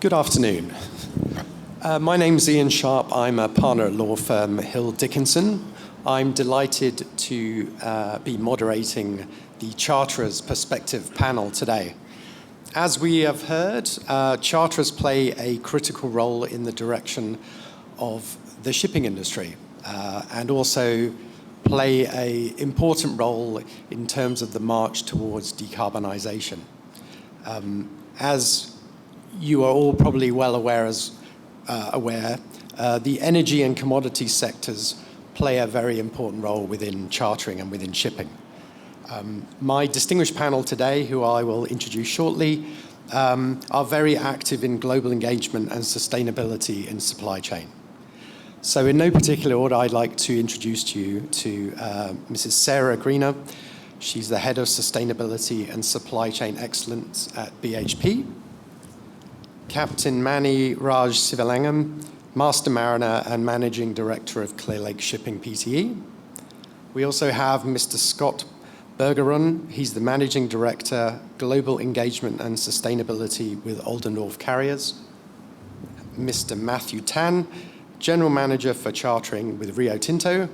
Good afternoon. My name's Iain Sharp. I'm a partner at law firm Hill Dickinson. I'm delighted to be moderating the Charterers Perspective panel today. As we have heard, charterers play a critical role in the direction of the shipping industry and also play an important role in terms of the march towards decarbonisation. As you are all probably well aware, the energy and commodity sectors play a very important role within chartering and within shipping. My distinguished panel today, who I will introduce shortly, are very active in global engagement and sustainability in supply chain. So in no particular order, I'd like to introduce you to Mrs. Sarah Greenough. She's the Head of Sustainability and Supply Chain Excellence at BHP. Captain Raaj Sivalingam, Master Mariner and Managing Director of Clearlake Shipping Pte. We also have Mr. Scott Bergeron. He's the Managing Director, Global Engagement and Sustainability with Oldendorff Carriers. Mr. Matthew Tan, General Manager for Chartering with Rio Tinto.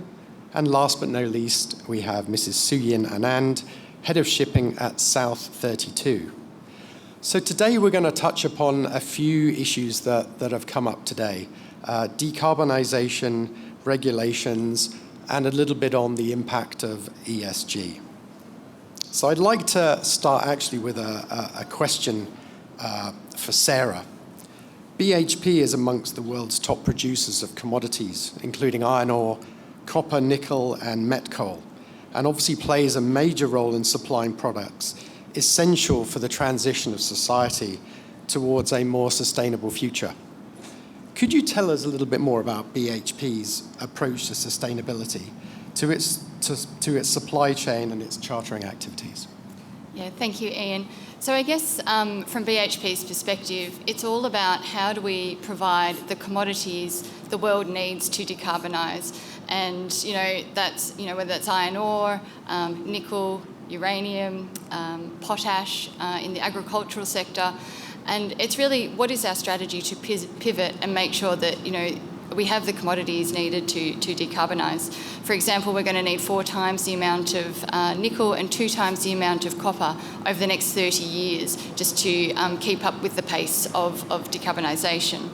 And last but not least, we have Mrs. Anand, Head of Shipping at South 32. So today we're going to touch upon a few issues that have come up today. Decarbonisation, regulations, and a little bit on the impact of ESG. So I'd like to start actually with a question for Sarah. BHP is amongst the world's top producers of commodities, including iron ore, copper, nickel, and met coal, and obviously plays a major role in supplying products essential for the transition of society towards a more sustainable future. Could you tell us a little bit more about BHP's approach to sustainability, to its supply chain and its chartering activities? Yeah, thank you, Iain. So I guess from BHP's perspective, it's all about how do we provide the commodities the world needs to decarbonise. And, that's, whether that's iron ore, nickel, uranium, potash in the agricultural sector. And it's really, what is our strategy to pivot and make sure that, we have the commodities needed to decarbonise. For example, we're going to need 4 times the amount of nickel and 2 times the amount of copper over the next 30 years just to keep up with the pace of decarbonisation.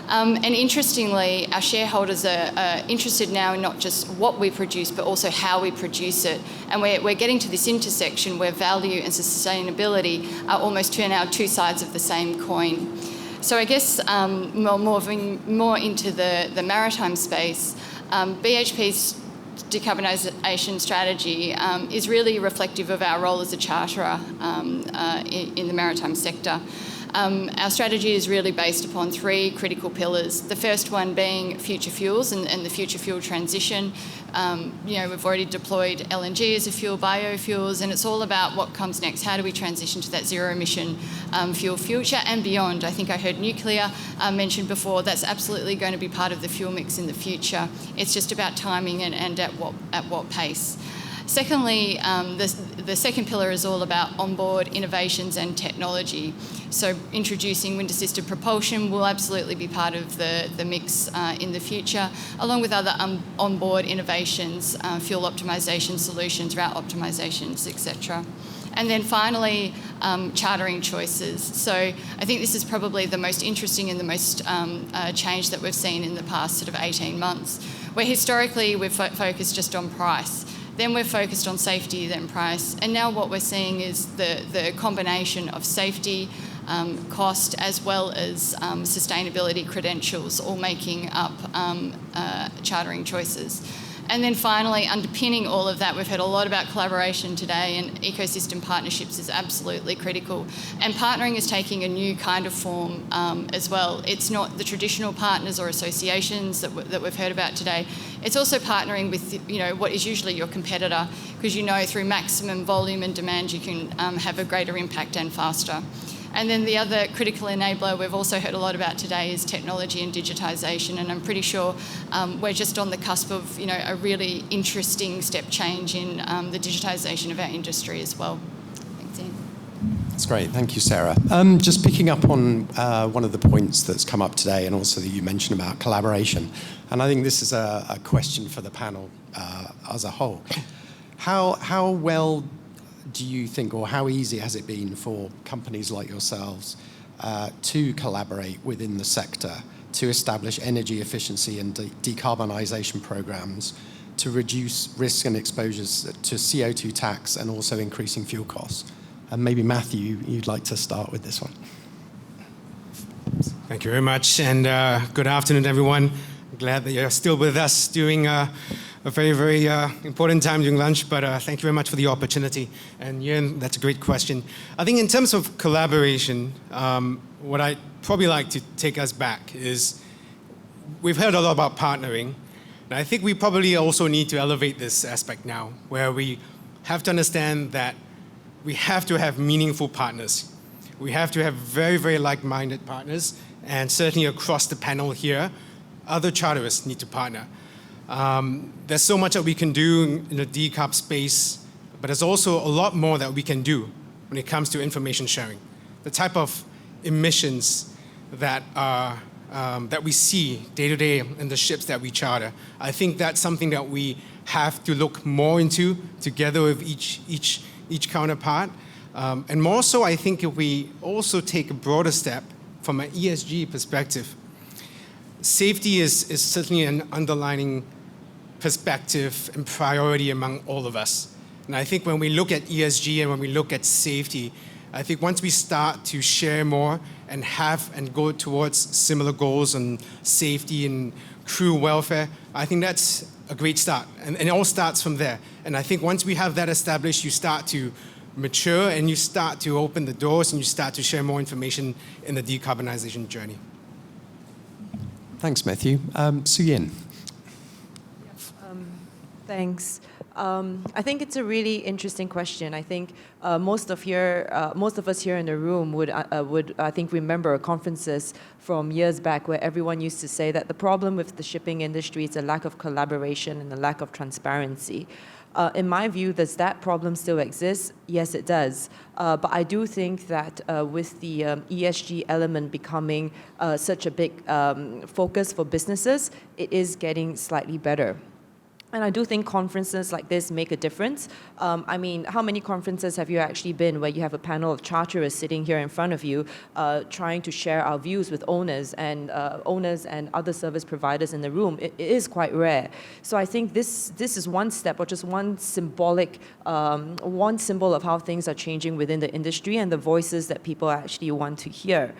And interestingly, our shareholders are interested now in not just what we produce, but also how we produce it. And we're getting to this intersection where value and sustainability are almost now 2 sides of the same coin. So I guess moving more into the maritime space, BHP's decarbonisation strategy is really reflective of our role as a charterer in the maritime sector. Our strategy is really based upon 3 critical pillars. The first one being future fuels and the future fuel transition. We've already deployed LNG as a fuel, biofuels, and it's all about what comes next. How do we transition to that zero emission fuel future and beyond? I think I heard nuclear mentioned before. That's absolutely going to be part of the fuel mix in the future. It's just about timing and at what pace. Secondly, the second pillar is all about onboard innovations and technology. So introducing wind-assisted propulsion will absolutely be part of the mix in the future, along with other onboard innovations, fuel optimisation solutions, route optimisations, etc. And then finally, chartering choices. So I think this is probably the most interesting and the most change that we've seen in the past sort of 18 months, where historically we've focused just on price. Then we're focused on safety, then price. And now what we're seeing is the combination of safety, cost, as well as sustainability credentials, all making up chartering choices. And then finally, underpinning all of that, we've heard a lot about collaboration today, and ecosystem partnerships is absolutely critical. And partnering is taking a new kind of form as well. It's not the traditional partners or associations that we've heard about today. It's also partnering with, what is usually your competitor, because through maximum volume and demand, you can have a greater impact and faster. And then the other critical enabler we've also heard a lot about today is technology and digitisation, and I'm pretty sure we're just on the cusp of a really interesting step change in the digitisation of our industry as well. Thanks, Iain. That's great. Thank you, Sarah. Just picking up on one of the points that's come up today, and also that you mentioned about collaboration. And I think this is a question for the panel as a whole. How well do you think, or how easy has it been for companies like yourselves to collaborate within the sector to establish energy efficiency and decarbonisation programs to reduce risk and exposures to CO2 tax and also increasing fuel costs? And maybe Matthew, you'd like to start with this one. Thank you very much, and good afternoon, everyone. I'm glad that you're still with us during a very, very important time during lunch, but thank you very much for the opportunity. And Iain, that's a great question. I think in terms of collaboration, what I'd probably like to take us back is we've heard a lot about partnering, and I think we probably also need to elevate this aspect now, where we have to understand that we have to have meaningful partners. We have to have very, very like-minded partners, and certainly across the panel here, other charterists need to partner. There's so much that we can do in the decarb space, but there's also a lot more that we can do when it comes to information sharing. The type of emissions that that we see day to day in the ships that we charter, I think that's something that we have to look more into together with each counterpart. And more so, I think if we also take a broader step from an ESG perspective, safety is certainly an underlining perspective and priority among all of us. And I think when we look at ESG and when we look at safety, I think once we start to share more and have and go towards similar goals on safety and crew welfare, I think that's a great start. And it all starts from there. And I think once we have that established, you start to mature and you start to open the doors and you start to share more information in the decarbonization journey. Thanks, Matthew. Iain. Thanks. I think it's a really interesting question. I think most of us here in the room would I think remember conferences from years back where everyone used to say that the problem with the shipping industry is a lack of collaboration and a lack of transparency. In my view, does that problem still exist? Yes, it does. But I do think that with the ESG element becoming such a big focus for businesses, it is getting slightly better. And I do think conferences like this make a difference. I mean, how many conferences have you actually been where you have a panel of charterers sitting here in front of you trying to share our views with owners and other service providers in the room? It is quite rare. So I think this is one step or just one symbolic, one symbol of how things are changing within the industry and the voices that people actually want to hear.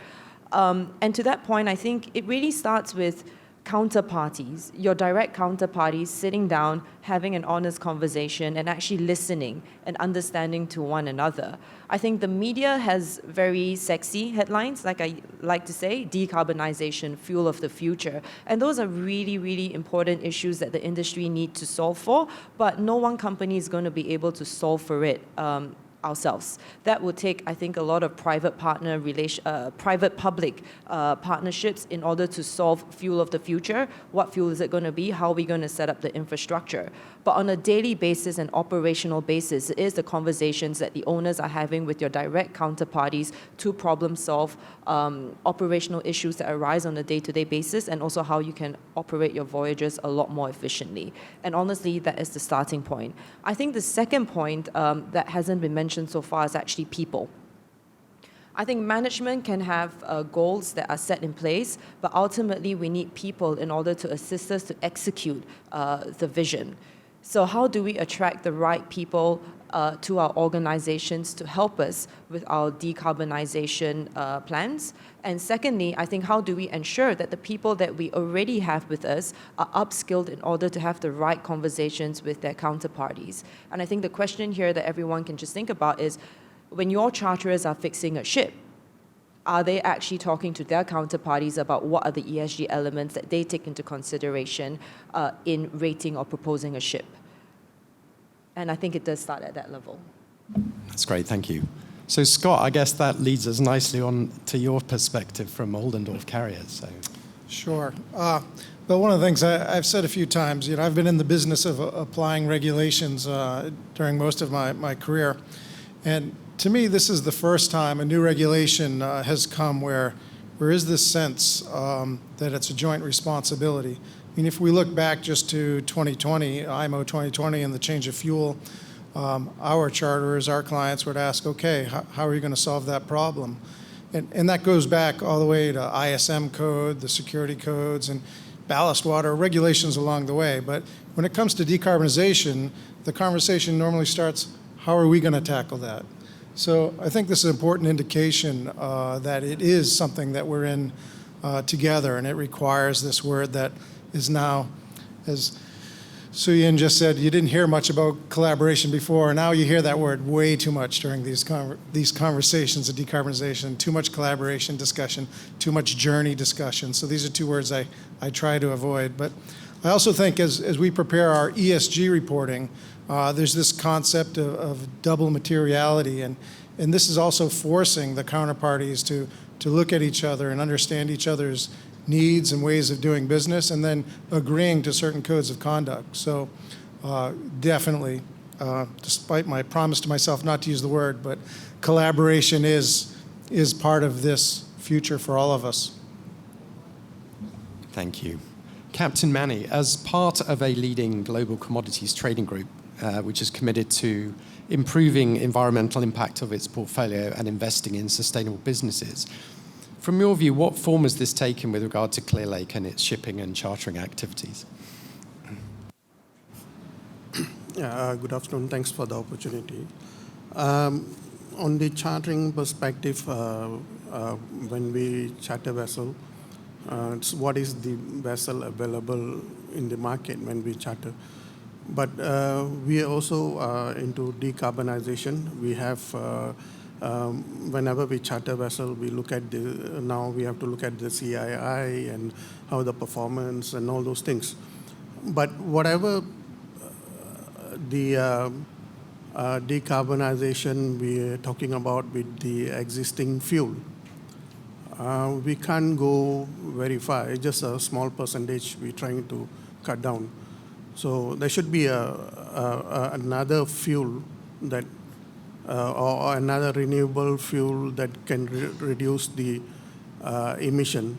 And to that point, I think it really starts with counterparties, your direct counterparties sitting down, having an honest conversation and actually listening and understanding to one another. I think the media has very sexy headlines, like I like to say, decarbonization, fuel of the future. And those are really, really important issues that the industry needs to solve for, but no one company is going to be able to solve for it ourselves. That would take, I think, a lot of private-public partnerships in order to solve fuel of the future. What fuel is it going to be? How are we going to set up the infrastructure? But on a daily basis and operational basis, it is the conversations that the owners are having with your direct counterparties to problem solve operational issues that arise on a day-to-day basis, and also how you can operate your voyages a lot more efficiently. And honestly, that is the starting point. I think the second point that hasn't been mentioned so far is actually people. I think management can have goals that are set in place, but ultimately we need people in order to assist us to execute the vision. So how do we attract the right people to our organizations to help us with our decarbonization plans? And secondly, I think how do we ensure that the people that we already have with us are upskilled in order to have the right conversations with their counterparties? And I think the question here that everyone can just think about is, when your charterers are fixing a ship, are they actually talking to their counterparties about what are the ESG elements that they take into consideration in rating or proposing a ship? And I think it does start at that level. That's great, thank you. So Scott, I guess that leads us nicely on to your perspective from Oldendorff Carriers. So. Sure. But one of the things I've said a few times, I've been in the business of applying regulations during most of my career. And to me, this is the first time a new regulation has come where there is this sense that it's a joint responsibility. I mean, if we look back just to 2020, IMO 2020 and the change of fuel, our charterers, our clients would ask, okay, how are you going to solve that problem? And that goes back all the way to ISM code, the security codes, and ballast water regulations along the way. But when it comes to decarbonization, the conversation normally starts, how are we going to tackle that? So I think this is an important indication that it is something that we're in together, and it requires this word that is now, as Iain just said, you didn't hear much about collaboration before. Now you hear that word way too much during these conversations of decarbonization, too much collaboration discussion, too much journey discussion. So these are two words I try to avoid. But I also think as we prepare our ESG reporting, there's this concept of double materiality. And this is also forcing the counterparties to look at each other and understand each other's needs and ways of doing business, and then agreeing to certain codes of conduct. So definitely, despite my promise to myself not to use the word, but collaboration is part of this future for all of us. Thank you. Captain Manny, as part of a leading global commodities trading group, which is committed to improving environmental impact of its portfolio and investing in sustainable businesses, from your view, what form has this taken with regard to Clearlake and its shipping and chartering activities? Good afternoon. Thanks for the opportunity. On the chartering perspective, when we charter vessel, it's what is the vessel available in the market when we charter. But we are also into decarbonization. We have whenever we charter vessel, we look at now we have to look at the CII and how the performance and all those things. But whatever the decarbonization we are talking about with the existing fuel, we can't go very far. It's just a small percentage we're trying to cut down. So there should be another fuel that or another renewable fuel that can reduce the emission,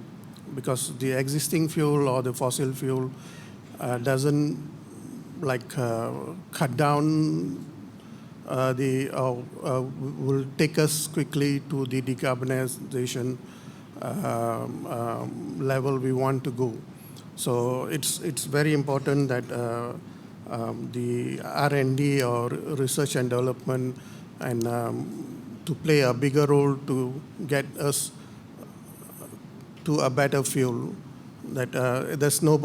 because the existing fuel or the fossil fuel doesn't cut down will take us quickly to the decarbonization level we want to go. So it's very important that the R&D or research and development and to play a bigger role to get us to a better fuel. That there's no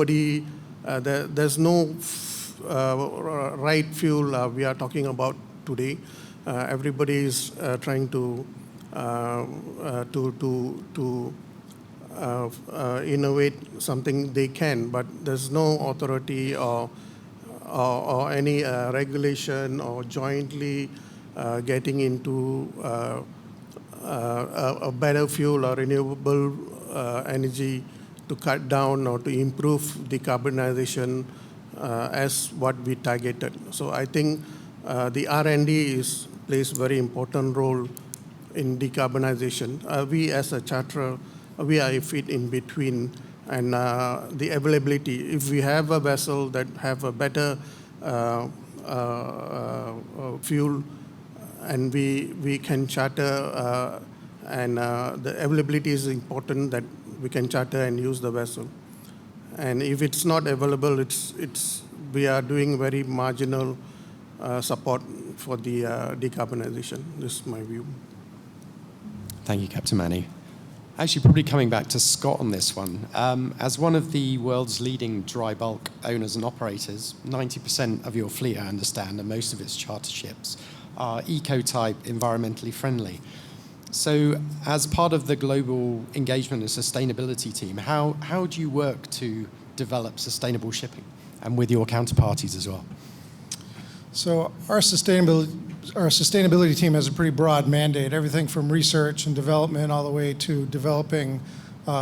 right fuel we are talking about today. Everybody is trying to innovate something they can, but there's no authority or any regulation or jointly getting into a better fuel or renewable energy to cut down or to improve decarbonization as what we targeted. So I think the R&D plays a very important role in decarbonization. We as a charterer, we are a fit in between, and the availability, if we have a vessel that have a better fuel and we can charter, and the availability is important, that we can charter and use the vessel. And if it's not available, we are doing very marginal support for the decarbonization. This is my view. Thank you, Captain Manny. Actually, probably coming back to Scott on this one. As one of the world's leading dry bulk owners and operators, 90% of your fleet, I understand, and most of its charter ships are eco-type, environmentally friendly. So as part of the global engagement and sustainability team, how do you work to develop sustainable shipping, and with your counterparties as well? So our sustainability team has a pretty broad mandate, everything from research and development all the way to developing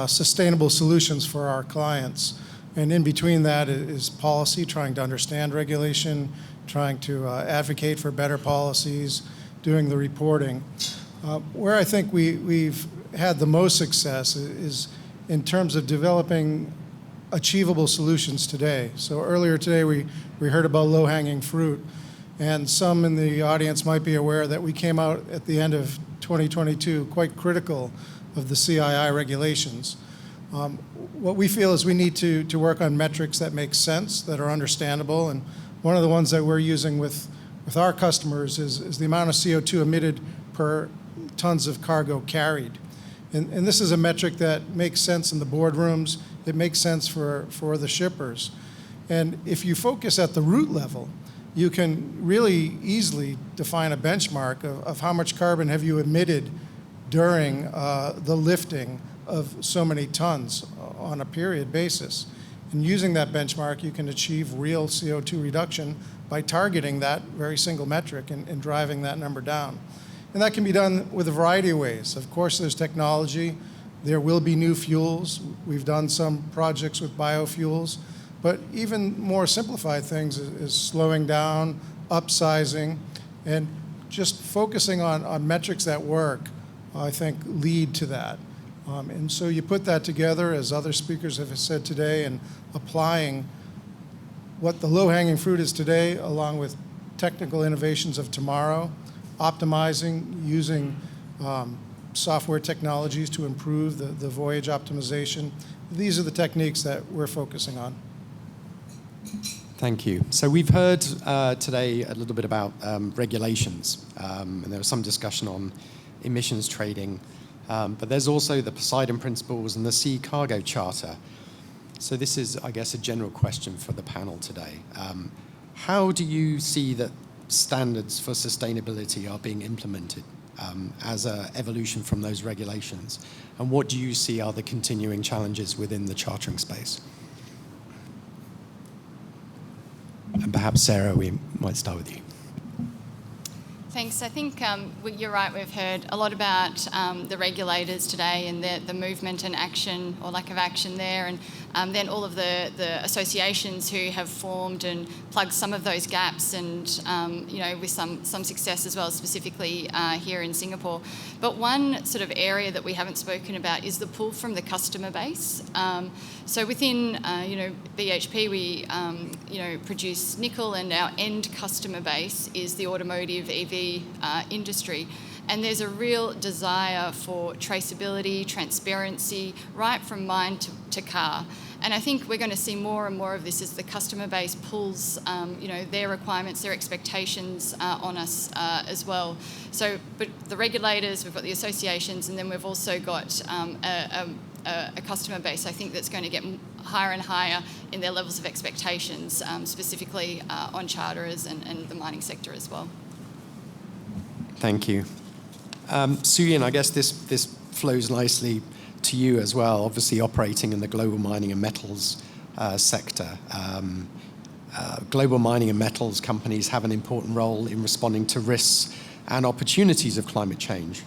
sustainable solutions for our clients. And in between that is policy, trying to understand regulation, trying to advocate for better policies, doing the reporting. Where I think we've had the most success is in terms of developing achievable solutions today. So earlier today we heard about low-hanging fruit, and some in the audience might be aware that we came out at the end of 2022 quite critical of the CII regulations. What we feel is we need to work on metrics that make sense, that are understandable, and one of the ones that we're using with our customers is the amount of CO2 emitted per tons of cargo carried. And this is a metric that makes sense in the boardrooms. It makes sense for the shippers. And if you focus at the root level, you can really easily define a benchmark of how much carbon have you emitted during the lifting of so many tons on a period basis. And using that benchmark, you can achieve real CO2 reduction by targeting that very single metric and driving that number down. And that can be done with a variety of ways. Of course, there's technology. There will be new fuels. We've done some projects with biofuels. But even more simplified things is slowing down, upsizing, and just focusing on metrics that work, I think, lead to that. And so you put that together, as other speakers have said today, and applying what the low-hanging fruit is today, along with technical innovations of tomorrow, optimizing, using software technologies to improve the voyage optimization. These are the techniques that we're focusing on. Thank you. So we've heard today a little bit about regulations, and there was some discussion on emissions trading, but there's also the Poseidon Principles and the Sea Cargo Charter. So this is, I guess, a general question for the panel today. How do you see that standards for sustainability are being implemented as an evolution from those regulations? And what do you see are the continuing challenges within the chartering space? And perhaps, Sarah, we might start with you. Thanks. I think you're right. We've heard a lot about the regulators today and the movement and action or lack of action there, and then all of the associations who have formed and plugged some of those gaps, and with some success as well, specifically here in Singapore. But one sort of area that we haven't spoken about is the pull from the customer base. So within BHP, we produce nickel, and our end customer base is the automotive EV industry. And there's a real desire for traceability, transparency, right from mine to car. And I think we're going to see more and more of this as the customer base pulls, their requirements, their expectations on us as well. So, but the regulators, we've got the associations, and then we've also got a customer base, I think, that's going to get higher and higher in their levels of expectations, specifically on charterers and the mining sector as well. Thank you. Suyin, I guess this flows nicely to you as well, obviously operating in the global mining and metals sector. Global mining and metals companies have an important role in responding to risks and opportunities of climate change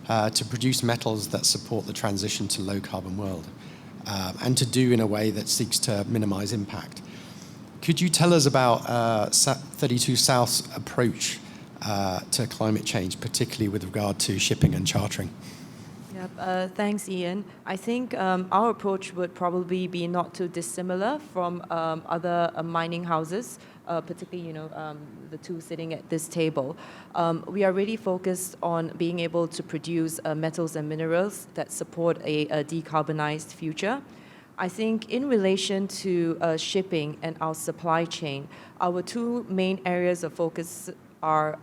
to produce metals that support the transition to low-carbon world, and to do in a way that seeks to minimize impact. Could you tell us about 32 South's approach to climate change, particularly with regard to shipping and chartering? Yep. Thanks, Iain. I think our approach would probably be not too dissimilar from other mining houses, particularly the two sitting at this table. We are really focused on being able to produce metals and minerals that support a decarbonized future. I think in relation to shipping and our supply chain, our two main areas of focus are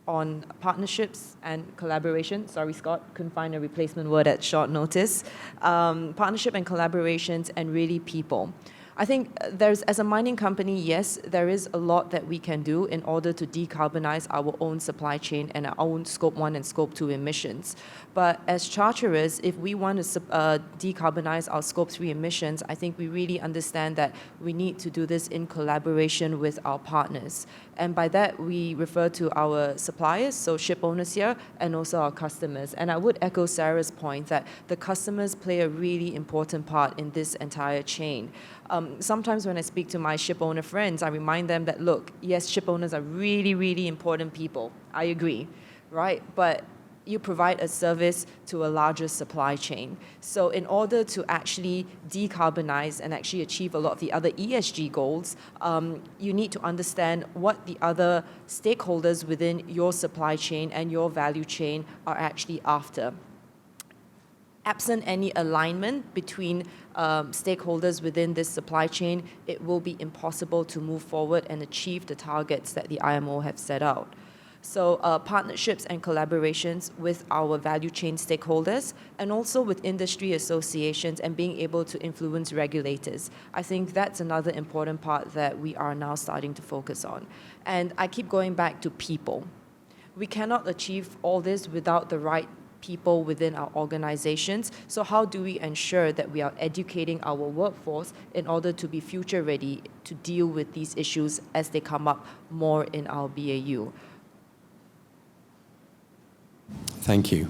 on partnerships and collaboration. Sorry, Scott, couldn't find a replacement word at short notice. Partnership and collaborations, and really people. I think as a mining company, yes, there is a lot that we can do in order to decarbonize our own supply chain and our own Scope 1 and Scope 2 emissions. But as charterers, if we want to decarbonize our Scope 3 emissions, I think we really understand that we need to do this in collaboration with our partners. And by that, we refer to our suppliers, so ship owners here, and also our customers. And I would echo Sarah's point that the customers play a really important part in this entire chain. Sometimes when I speak to my ship owner friends, I remind them that, look, yes, ship owners are really, really important people. I agree, right? But you provide a service to a larger supply chain. So in order to actually decarbonize and actually achieve a lot of the other ESG goals, you need to understand what the other stakeholders within your supply chain and your value chain are actually after. Absent any alignment between stakeholders within this supply chain, it will be impossible to move forward and achieve the targets that the IMO have set out. So partnerships and collaborations with our value chain stakeholders and also with industry associations and being able to influence regulators. I think that's another important part that we are now starting to focus on. And I keep going back to people. We cannot achieve all this without the right people within our organizations. So how do we ensure that we are educating our workforce in order to be future ready to deal with these issues as they come up more in our BAU? Thank you.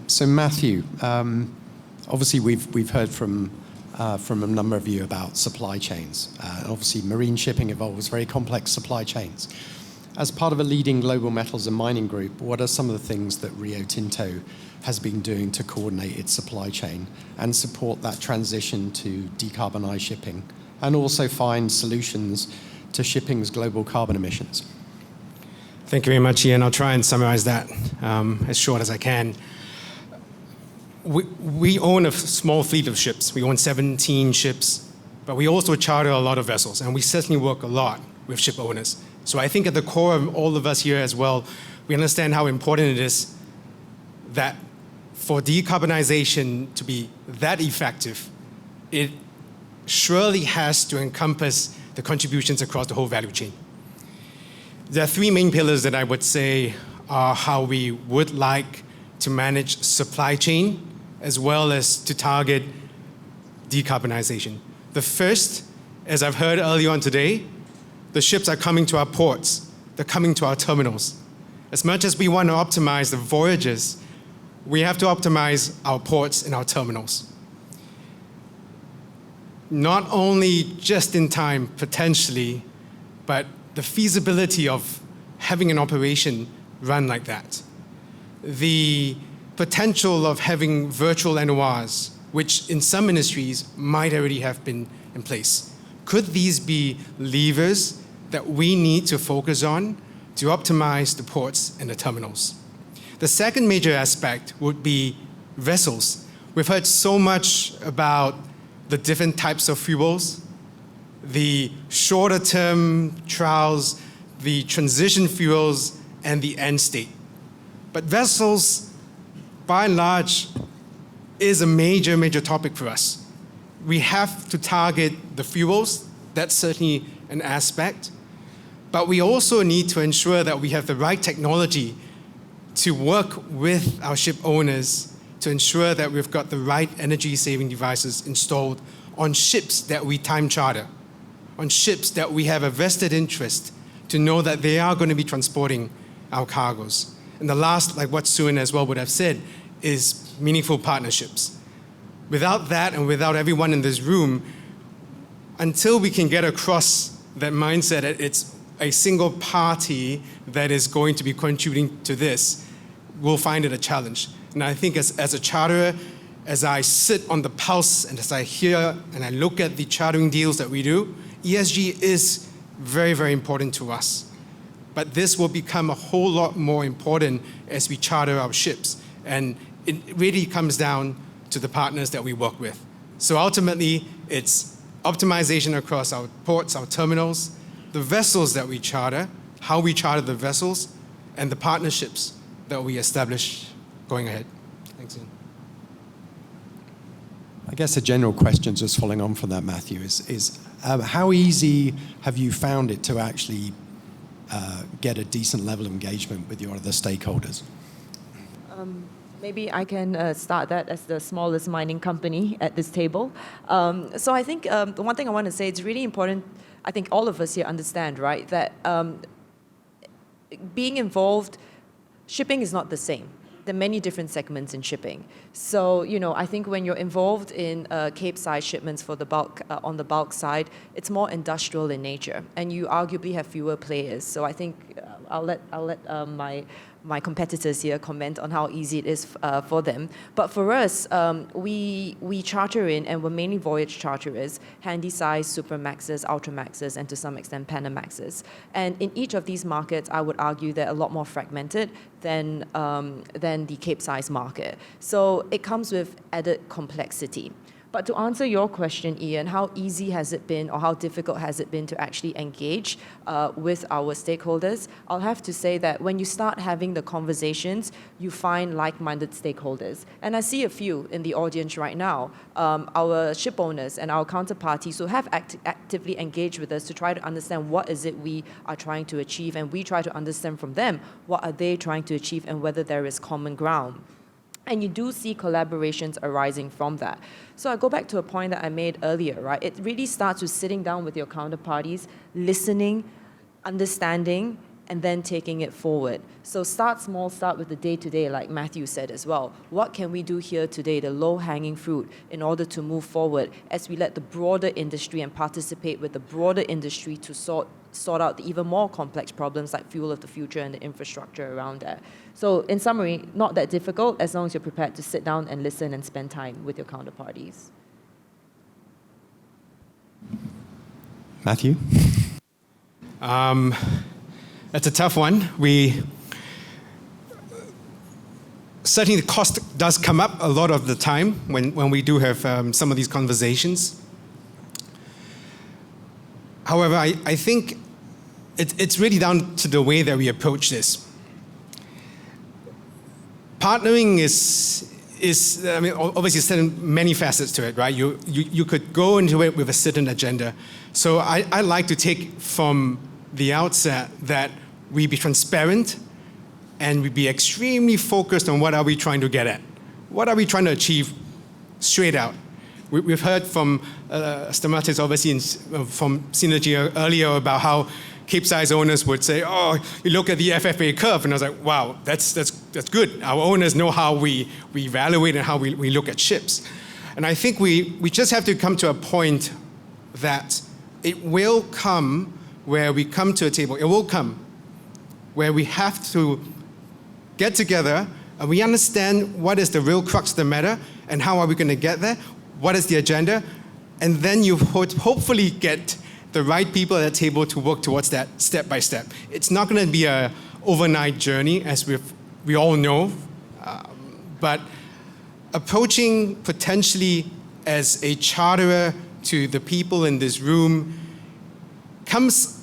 So Matthew, obviously we've heard from a number of you about supply chains. Obviously marine shipping involves very complex supply chains. As part of a leading global metals and mining group, what are some of the things that Rio Tinto has been doing to coordinate its supply chain and support that transition to decarbonize shipping and also find solutions to shipping's global carbon emissions? Thank you very much, Iain. I'll try and summarize that as short as I can. We own a small fleet of ships. We own 17 ships, but we also charter a lot of vessels, and we certainly work a lot with ship owners. So I think at the core of all of us here as well, we understand how important it is that for decarbonization to be that effective, it surely has to encompass the contributions across the whole value chain. There are three main pillars that I would say are how we would like to manage supply chain as well as to target decarbonization. The first, as I've heard earlier on today, the ships are coming to our ports, they're coming to our terminals. As much as we want to optimize the voyages, we have to optimize our ports and our terminals. Not only just in time, potentially, but the feasibility of having an operation run like that. The potential of having virtual NORs, which in some industries might already have been in place. Could these be levers that we need to focus on to optimize the ports and the terminals? The second major aspect would be vessels. We've heard so much about the different types of fuels, the shorter term trials, the transition fuels, and the end state. But vessels, by and large, is a major, major topic for us. We have to target the fuels, that's certainly an aspect, but we also need to ensure that we have the right technology to work with our ship owners to ensure that we've got the right energy saving devices installed on ships that we time charter, on ships that we have a vested interest to know that they are going to be transporting our cargoes. And the last, like what Suan as well would have said, is meaningful partnerships. Without that and without everyone in this room, until we can get across that mindset that it's a single party that is going to be contributing to this, we'll find it a challenge. And I think as a charterer, as I sit on the pulse and as I hear and I look at the chartering deals that we do, ESG is very, very important to us. But this will become a whole lot more important as we charter our ships. And it really comes down to the partners that we work with. So ultimately, it's optimization across our ports, our terminals, the vessels that we charter, how we charter the vessels, and the partnerships that we establish going ahead. Thanks, Ian. I guess a general question, just following on from that, Matthew, is how easy have you found it to actually get a decent level of engagement with your other stakeholders? Maybe I can start that as the smallest mining company at this table. So I think the one thing I want to say, it's really important, I think all of us here understand, right, that being involved, shipping is not the same. there are many different segments in shipping. So, I think when you're involved in Cape-size shipments for the bulk, on the bulk side, it's more industrial in nature, and you arguably have fewer players. So I think I'll let my competitors here comment on how easy it is for them. But for us, we charter in, and we're mainly voyage charterers, handy-size Supramaxes, Ultramaxes, and to some extent Panamaxes. And in each of these markets, I would argue they're a lot more fragmented than the Cape-size market. So it comes with added complexity. But to answer your question, Iain, how easy has it been or how difficult has it been to actually engage with our stakeholders? I'll have to say that when you start having the conversations, you find like-minded stakeholders. And I see a few in the audience right now, our ship owners and our counterparties who have actively engaged with us to try to understand what is it we are trying to achieve, and we try to understand from them what are they trying to achieve and whether there is common ground. And you do see collaborations arising from that. So I go back to a point that I made earlier, right? It really starts with sitting down with your counterparties, listening, understanding, and then taking it forward. So start small, start with the day-to-day, like Matthew said as well. What can we do here today, the low-hanging fruit, in order to move forward as we let the broader industry and participate with the broader industry to sort out the even more complex problems like fuel of the future and the infrastructure around that. So in summary, not that difficult as long as you're prepared to sit down and listen and spend time with your counterparties. Matthew? That's a tough one. Certainly the cost does come up a lot of the time when we do have some of these conversations. However, I think it's really down to the way that we approach this. Partnering is I mean, obviously there's many facets to it, right? You could go into it with a certain agenda. So I like to take from the outset that we be transparent and we be extremely focused on what are we trying to get at. What are we trying to achieve straight out? We've heard from Stamatis, obviously, from Synergy earlier about how Cape-size owners would say, oh, you look at the FFA curve. And I was like, wow, that's good. Our owners know how we evaluate and how we look at ships. And I think we just have to come to a point that it will come where we come to a table. It will come where we have to get together and we understand what is the real crux of the matter and how are we going to get there, what is the agenda, and then you hopefully get the right people at the table to work towards that step by step. It's not going to be an overnight journey, as we all know, but approaching potentially as a charterer to the people in this room comes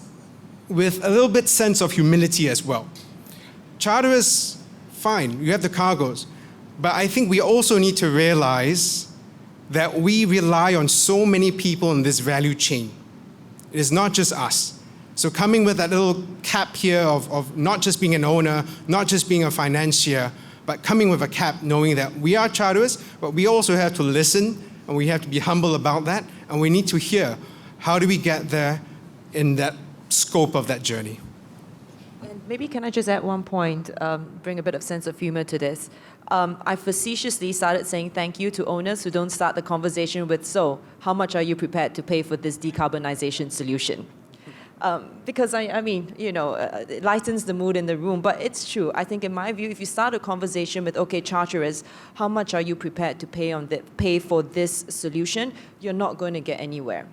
with a little bit sense of humility as well. Charterers, fine, you have the cargoes, but I think we also need to realize that we rely on so many people in this value chain. It is not just us. So coming with that little cap here of not just being an owner, not just being a financier, but coming with a cap knowing that we are charterers, but we also have to listen and we have to be humble about that, and we need to hear how do we get there in that scope of that journey. And maybe can I just add one point, bring a bit of sense of humor to this. I facetiously started saying thank you to owners who don't start the conversation with, so, how much are you prepared to pay for this decarbonization solution? Because I mean, it lightens the mood in the room, but it's true. I think in my view, if you start a conversation with, okay, charterers, how much are you prepared to pay for this solution? You're not going to get anywhere.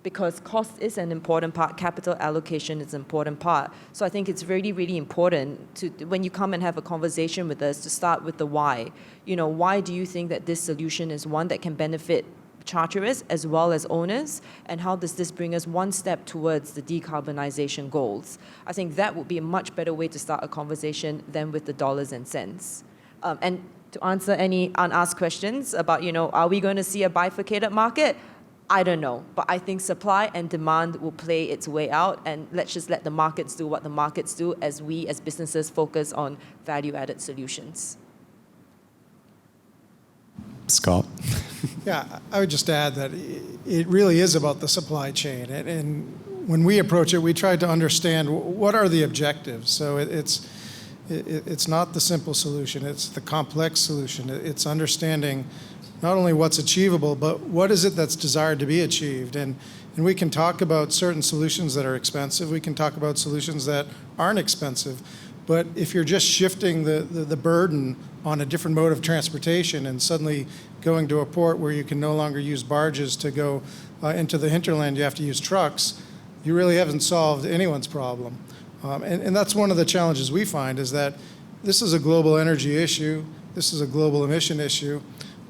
Because cost is an important part, capital allocation is an important part. So I think it's really, really important to, when you come and have a conversation with us, to start with the why. Why do you think that this solution is one that can benefit charterers as well as owners? And how does this bring us one step towards the decarbonization goals? I think that would be a much better way to start a conversation than with the dollars and cents. And to answer any unasked questions about, are we going to see a bifurcated market? I don't know, but I think supply and demand will play its way out, and let's just let the markets do what the markets do as we as businesses focus on value-added solutions. Scott? Yeah, I would just add that it really is about the supply chain, and when we approach it, we try to understand what are the objectives. So It's not the simple solution, it's the complex solution. It's understanding not only what's achievable, but what is it that's desired to be achieved. And we can talk about certain solutions that are expensive, we can talk about solutions that aren't expensive, but if you're just shifting the burden on a different mode of transportation and suddenly going to a port where you can no longer use barges to go into the hinterland, you have to use trucks, you really haven't solved anyone's problem. And that's one of the challenges we find, is that this is a global energy issue, this is a global emission issue,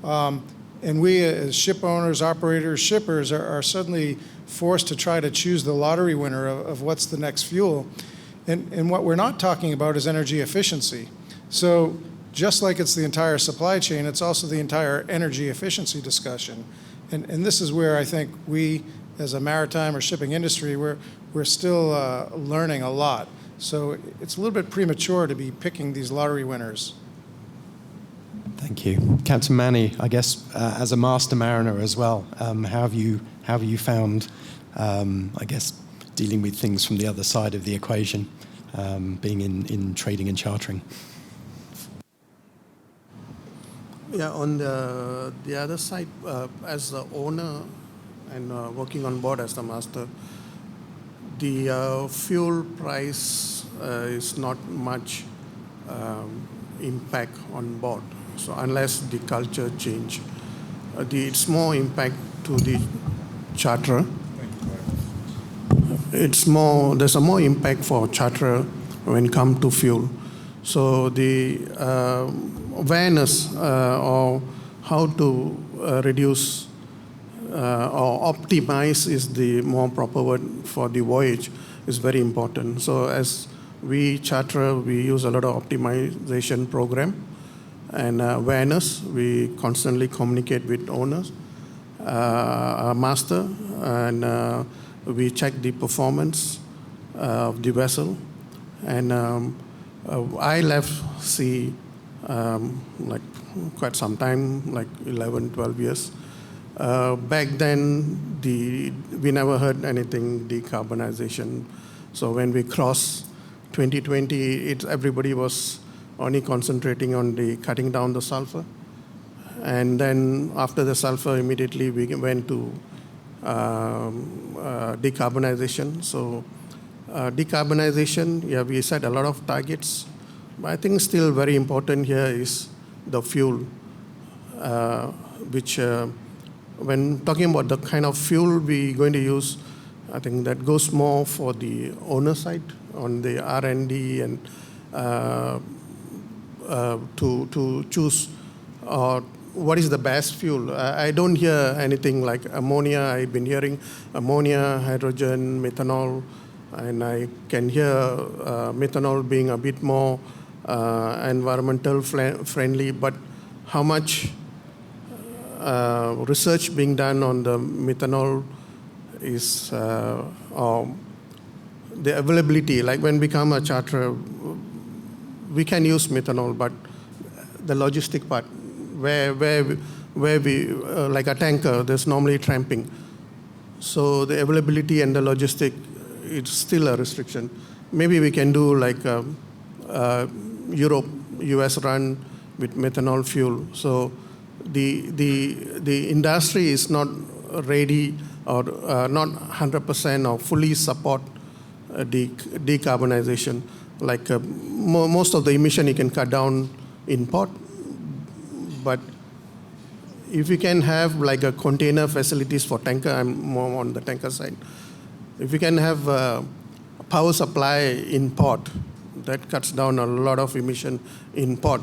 and we as ship owners, operators, shippers are suddenly forced to try to choose the lottery winner of what's the next fuel. And what we're not talking about is energy efficiency. So just like it's the entire supply chain, it's also the entire energy efficiency discussion. And this is where I think we, as a maritime or shipping industry, we're still learning a lot. So it's a little bit premature to be picking these lottery winners. Thank you. Captain Manny, I guess as a master mariner as well, how have you found, I guess, dealing with things from the other side of the equation, being in trading and chartering? Yeah, on the other side, as the owner and working on board as the master, the fuel price is not much impact on board. So unless the culture change, it's more impact to the charterer. There's a more impact for charterer when it comes to fuel. So the awareness or how to reduce or optimize is the more proper word for the voyage is very important. So as we charterer, we use a lot of optimization program and awareness. We constantly communicate with owners, our master, and we check the performance of the vessel. And I left sea like quite some time, like 11, 12 years. Back then, we never heard anything decarbonization. So when we crossed 2020, everybody was only concentrating on the cutting down the sulfur. And then after the sulfur, immediately we went to decarbonization. So decarbonization, yeah, we set a lot of targets. But I think still very important here is the fuel, which when talking about the kind of fuel we're going to use, I think that goes more for the owner side on the R&D and to choose what is the best fuel. I don't hear anything like ammonia. I've been hearing ammonia, hydrogen, methanol, and I can hear methanol being a bit more environmental friendly, but how much research being done on the methanol is, or the availability, like when we become a charterer, we can use methanol, but the logistic part, where we like a tanker, there's normally tramping. So the availability and the logistic, it's still a restriction. Maybe we can do like Europe, US run with methanol fuel. So the industry is not ready or not 100% or fully support decarbonization. Like most of the emission you can cut down in port, but if you can have like a container facilities for tanker, I'm more on the tanker side. If you can have power supply in port, that cuts down a lot of emission in port.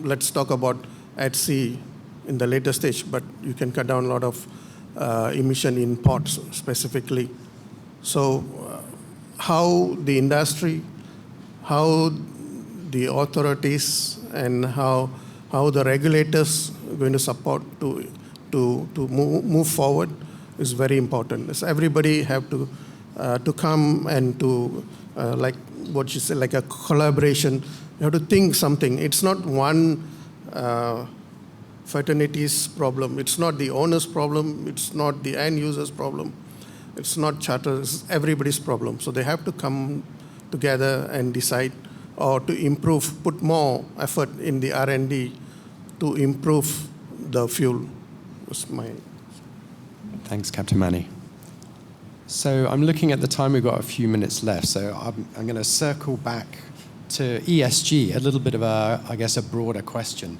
Let's talk about at sea in the later stage, but you can cut down a lot of emission in ports specifically. So how the industry, how the authorities, and how the regulators are going to support to move forward is very important. So everybody have to come and to like what you say, like a collaboration. You have to think something. It's not one fraternity's problem. It's not the owner's problem. It's not the end user's problem. It's not charter. It's everybody's problem. So they have to come together and decide, or to improve, put more effort in the R&D to improve the fuel? Was my... Thanks, Captain Manny. So I'm looking at the time, we've got a few minutes left, so I'm going to circle back to ESG, a little bit of I guess, a broader question.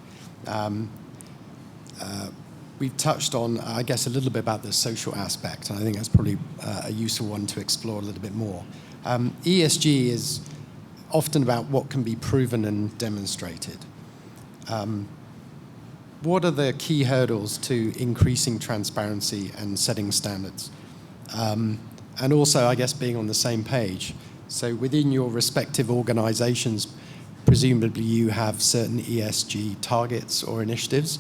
We've touched on, I guess, a little bit about the social aspect, and I think that's probably a useful one to explore a little bit more. ESG is often about what can be proven and demonstrated. What are the key hurdles to increasing transparency and setting standards? And also, I guess, being on the same page. So within your respective organizations, presumably you have certain ESG targets or initiatives.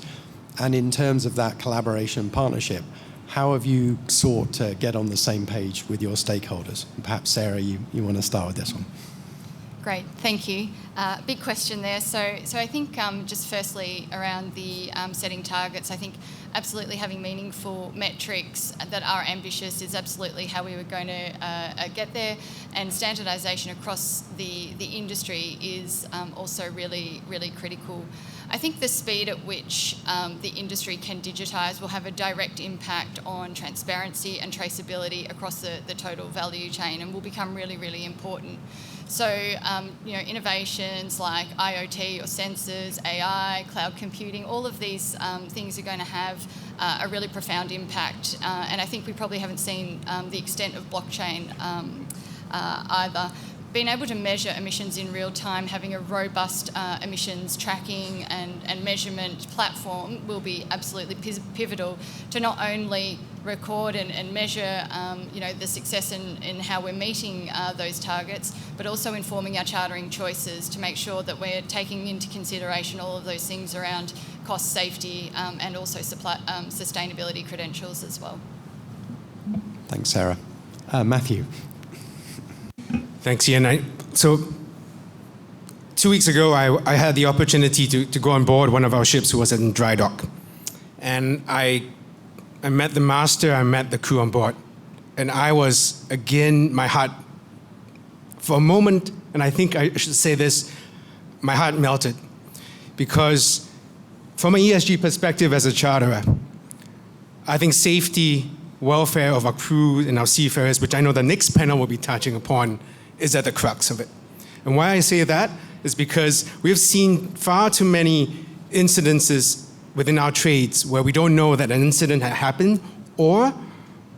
And in terms of that collaboration and partnership, how have you sought to get on the same page with your stakeholders? And perhaps, Sarah, you want to start with this one. Great, thank you. Big question there. So I think just firstly around the setting targets, I think absolutely having meaningful metrics that are ambitious is absolutely how we were going to get there. And standardisation across the industry is also really, really critical. I think the speed at which the industry can digitise will have a direct impact on transparency and traceability across the total value chain and will become really, really important. So, innovations like IoT or sensors, AI, cloud computing, all of these things are going to have a really profound impact. And I think we probably haven't seen the extent of blockchain either. Being able to measure emissions in real time, having a robust emissions tracking and measurement platform will be absolutely pivotal to not only record and measure the success in how we're meeting those targets, but also informing our chartering choices to make sure that we're taking into consideration all of those things around cost, safety, and also sustainability credentials as well. Thanks, Sarah. Matthew. Thanks, Iain. So 2 weeks ago, I had the opportunity to go on board one of our ships who was in dry dock. And I met the master, I met the crew on board. And I was, again, my heart, for a moment, and I think I should say this, my heart melted. Because from an ESG perspective as a charterer, I think safety, welfare of our crew and our seafarers, which I know the next panel will be touching upon, is at the crux of it. And why I say that is because we've seen far too many incidences within our trades where we don't know that an incident had happened or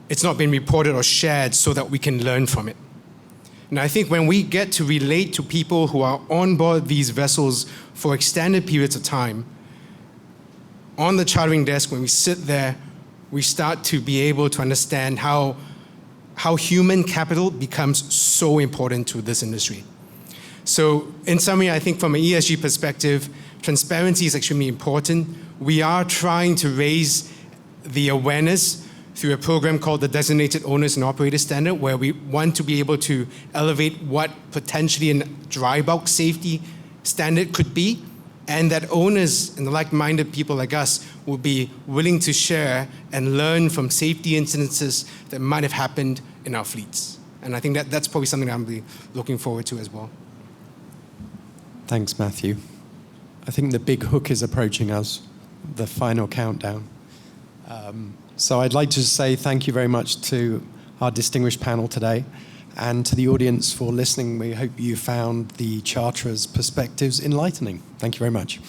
it's not been reported or shared so that we can learn from it. And I think when we get to relate to people who are on board these vessels for extended periods of time, on the chartering desk, when we sit there, we start to be able to understand how human capital becomes so important to this industry. So in summary, I think from an ESG perspective, transparency is extremely important. We are trying to raise the awareness through a program called the Designated Owners and Operators Standard, where we want to be able to elevate what potentially a dry bulk safety standard could be, and that owners and the like-minded people like us will be willing to share and learn from safety incidences that might have happened in our fleets. And I think that's probably something I'm really looking forward to as well. Thanks, Matthew. I think the big hook is approaching us, the final countdown. So I'd like to say thank you very much to our distinguished panel today and to the audience for listening. We hope you found the charterers' perspectives enlightening. Thank you very much.